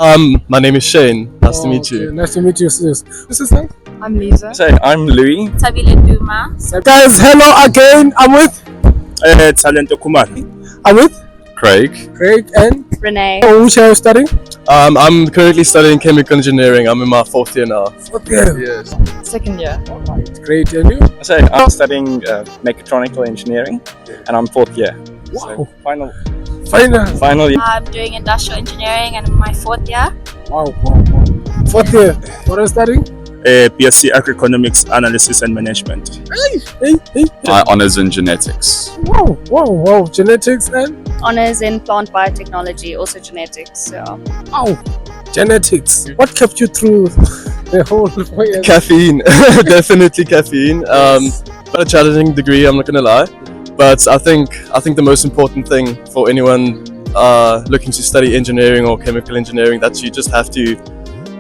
My name is Shane. Nice to meet Okay, you. nice to meet you, sis. This is nice. I'm Lisa. Say, I'm Louis. Tabile Duma. Guys, hello again. I'm with Talento Kumari. Craig. Craig and Renee. which are you studying? I'm currently studying chemical engineering. I'm in my fourth year now. Okay, Yes. Second year. great. And you? Say, I'm studying mechatronical engineering, and I'm fourth year. Wow. So, final Final. year. I'm doing industrial engineering and I'm in my fourth year. Wow. Fourth year. What are you studying? BSc Agroeconomics Analysis and Management. Hey. My honours in genetics. Wow. Genetics and Honors in plant biotechnology, also genetics. So wow. Genetics. What kept you through the whole 4 years? Caffeine. Definitely caffeine. But a challenging degree, I'm not gonna lie. But I think the most important thing for anyone looking to study engineering or chemical engineering, that you just have to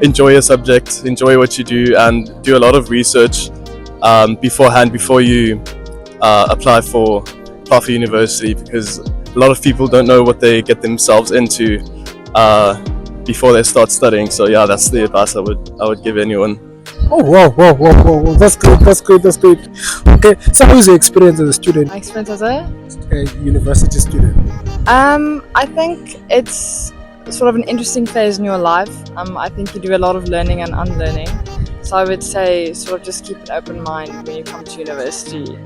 enjoy your subject, enjoy what you do, and do a lot of research beforehand before you apply for university, because a lot of people don't know what they get themselves into before they start studying. So yeah, that's the advice I would give anyone. Oh wow. That's great. Okay, so how is your experience as a student? my experience as a University student. I think it's sort of an interesting phase in your life. I think you do a lot of learning and unlearning. So I would say sort of just keep an open mind when you come to university.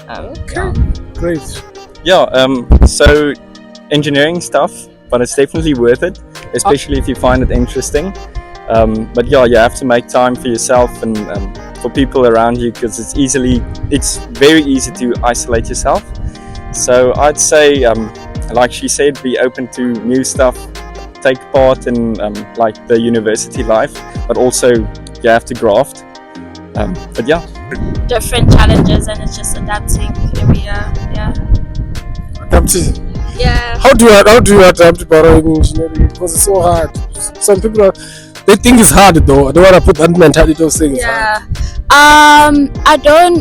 Okay, great. Yeah. So, engineering stuff, but it's definitely worth it, especially if you find it interesting. But yeah, you have to make time for yourself and for people around you, because it's very easy to isolate yourself. So I'd say, like she said, be open to new stuff, take part in like the university life, but also you have to graft. But yeah, Different challenges and it's just adapting every year. Yeah. Adapting. Yeah. How do you adapt to borrowing engineering? Because it's so hard. Some people they think it's hard though. I don't want to put that mentality of saying it's hard. Yeah.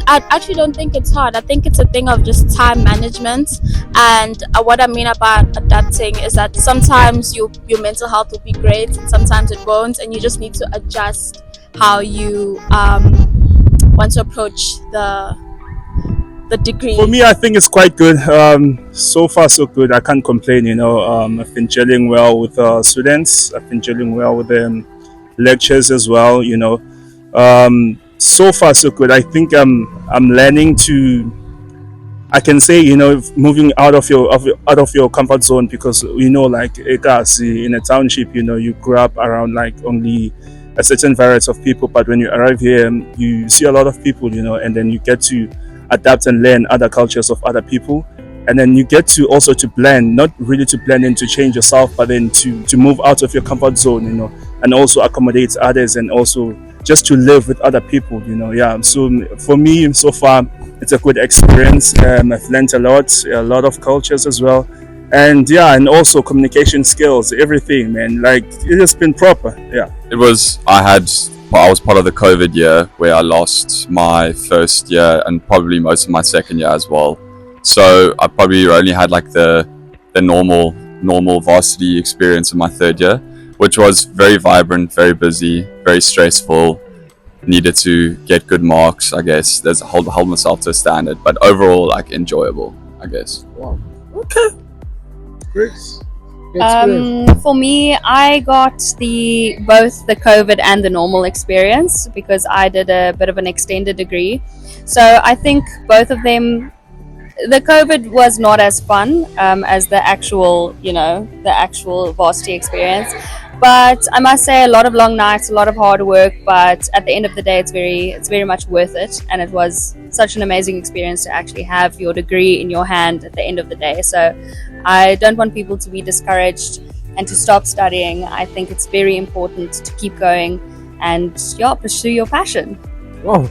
I actually don't think it's hard. I think it's a thing of just time management. And what I mean about adapting is that sometimes your mental health will be great and sometimes it won't, and you just need to adjust how you want to approach the degree. For me, I think it's quite good. So far, so good. I can't complain. I've been gelling well with students. I've been gelling well with lectures as well. So far, so good. I think I'm learning to. I can say, moving out of your comfort zone, because like Ekasi in a township, you grew up around like only a certain variety of people, but when you arrive here, you see a lot of people, and then you get to adapt and learn other cultures of other people, and then you get to also to blend, not really to blend in to change yourself, but then to move out of your comfort zone, and also accommodate others, and also just to live with other people, So for me, so far, it's a good experience. I've learned a lot of cultures as well, and also communication skills, everything, man. Like, it has been proper. Yeah. I was part of the COVID year where I lost my first year and probably most of my second year as well. So I probably only had like the normal varsity experience in my third year, which was very vibrant, very busy, very stressful. Needed to get good marks, I guess. There's hold myself to a standard, but overall, like, enjoyable, I guess. Wow. Okay. Great. For me, I got both the COVID and the normal experience because I did a bit of an extended degree. So I think both of them, the COVID was not as fun as the actual varsity experience. But I must say, a lot of long nights, a lot of hard work. But at the end of the day, it's very much worth it. And it was such an amazing experience to actually have your degree in your hand at the end of the day. So I don't want people to be discouraged and to stop studying. I think it's very important to keep going and pursue your passion. Wow.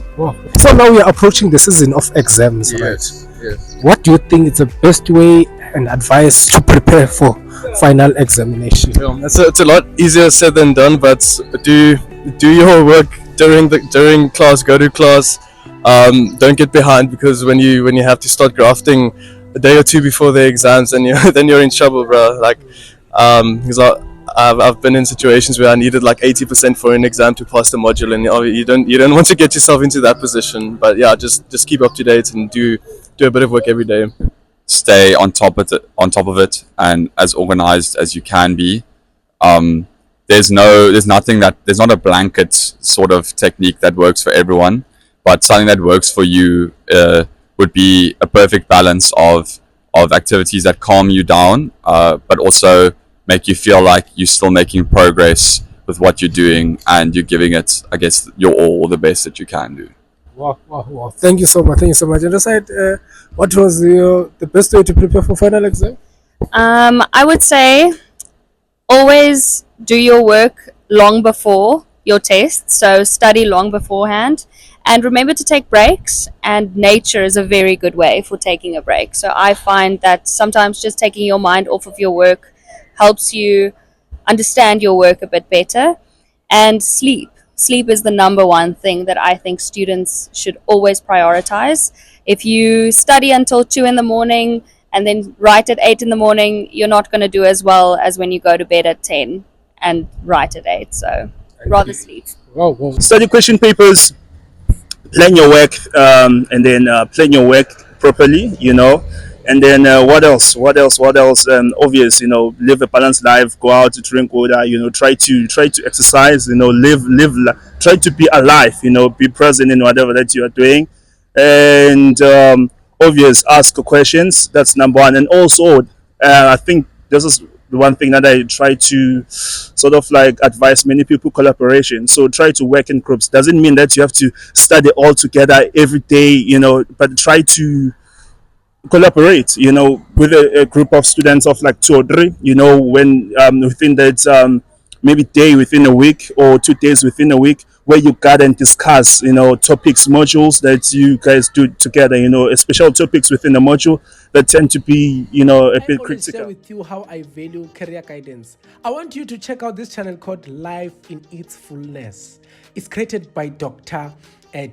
So now we are approaching the season of exams, right? Yes. What do you think is the best way and advice to prepare for final examination? It's a lot easier said than done, but do your work during class. Go to class. Don't get behind, because when you have to start grafting a day or two before the exams, and then you're in trouble, bro. Like, because I've been in situations where I needed like 80% for an exam to pass the module, and you don't want to get yourself into that position. But yeah, just keep up to date and do a bit of work every day. Stay on top of it, and as organized as you can be. There's not a blanket sort of technique that works for everyone, but something that works for you would be a perfect balance of activities that calm you down, but also make you feel like you're still making progress with what you're doing, and you're giving it, I guess, your all, the best that you can do. Wow. Thank you so much. And aside, what was the best way to prepare for final exam? I would say always do your work long before your test, so study long beforehand, and remember to take breaks, and nature is a very good way for taking a break. So I find that sometimes just taking your mind off of your work helps you understand your work a bit better. And sleep is the number one thing that I think students should always prioritize. If you study until 2 in the morning and then write at 8 in the morning, you're not going to do as well as when you go to bed at 10 and write at 8. So rather sleep. Wow. Study question papers, plan your work, and then plan your work properly, and then what else, obvious, live a balanced life, go out to drink water, try to exercise, try to be alive, be present in whatever that you are doing, and obvious, ask questions. That's number one. And also I think this is the one thing that I try to sort of like advise many people: collaboration. So try to work in groups. Doesn't mean that you have to study all together every day, but try to collaborate, with a group of students of like 2 or 3, when within that maybe day within a week or 2 days within a week, where you gather and discuss, topics, modules that you guys do together, special topics within a module that tend to be, a bit critical. Share with you how I value career guidance. I want you to check out this channel called Life in Its Fullness. It's created by Dr.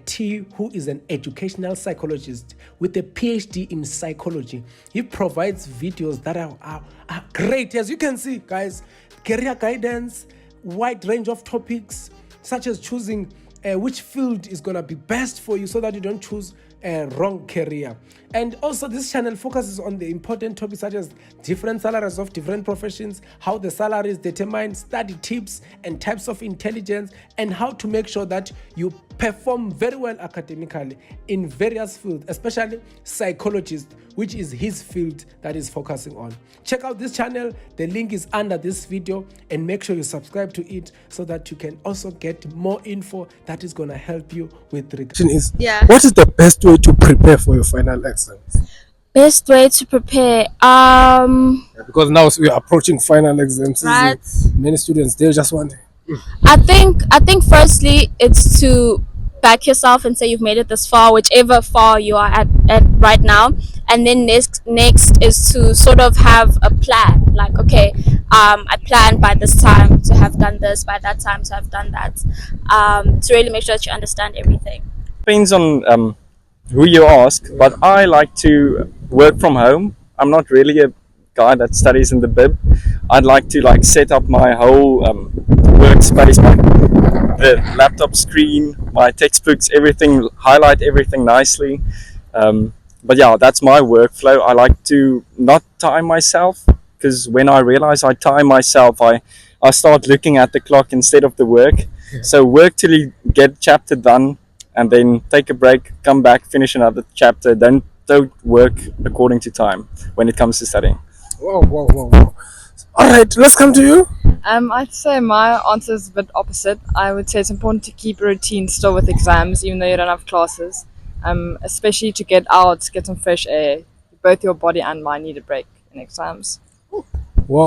T, who is an educational psychologist with a PhD in psychology. He provides videos that are great. As you can see, guys, career guidance, wide range of topics, such as choosing which field is going to be best for you so that you don't choose a wrong career. And also this channel focuses on the important topics such as different salaries of different professions, how the salaries determine, study tips and types of intelligence, and how to make sure that you perform very well academically in various fields, especially psychologist, which is his field that is focusing on. Check out this channel. The link is under this video, and make sure you subscribe to it so that you can also get more info that is going to help you with the question is, what is the best way to prepare for your final exams? Best way to prepare, Because now we are approaching final exams season. Right. Many students, they just want I think firstly it's to back yourself and say you've made it this far, whichever far you are at right now, and then next is to sort of have a plan, like, okay, I plan by this time to have done this, by that time to have done that, to really make sure that you understand everything. Depends on who you ask, but I like to work from home. I'm not really a guy that studies in the bib. I'd like to set up my whole workspace, the laptop screen, my textbooks, everything, highlight everything nicely. But yeah, that's my workflow. I like to not time myself, because when I realize I time myself, I start looking at the clock instead of the work. So work till you get chapter done, and then take a break, come back, finish another chapter. Don't work according to time when it comes to studying. Wow. All right, let's come to you. I'd say my answer is a bit opposite. I would say it's important to keep a routine still with exams, even though you don't have classes, especially to get out, get some fresh air. Both your body and mind need a break in exams.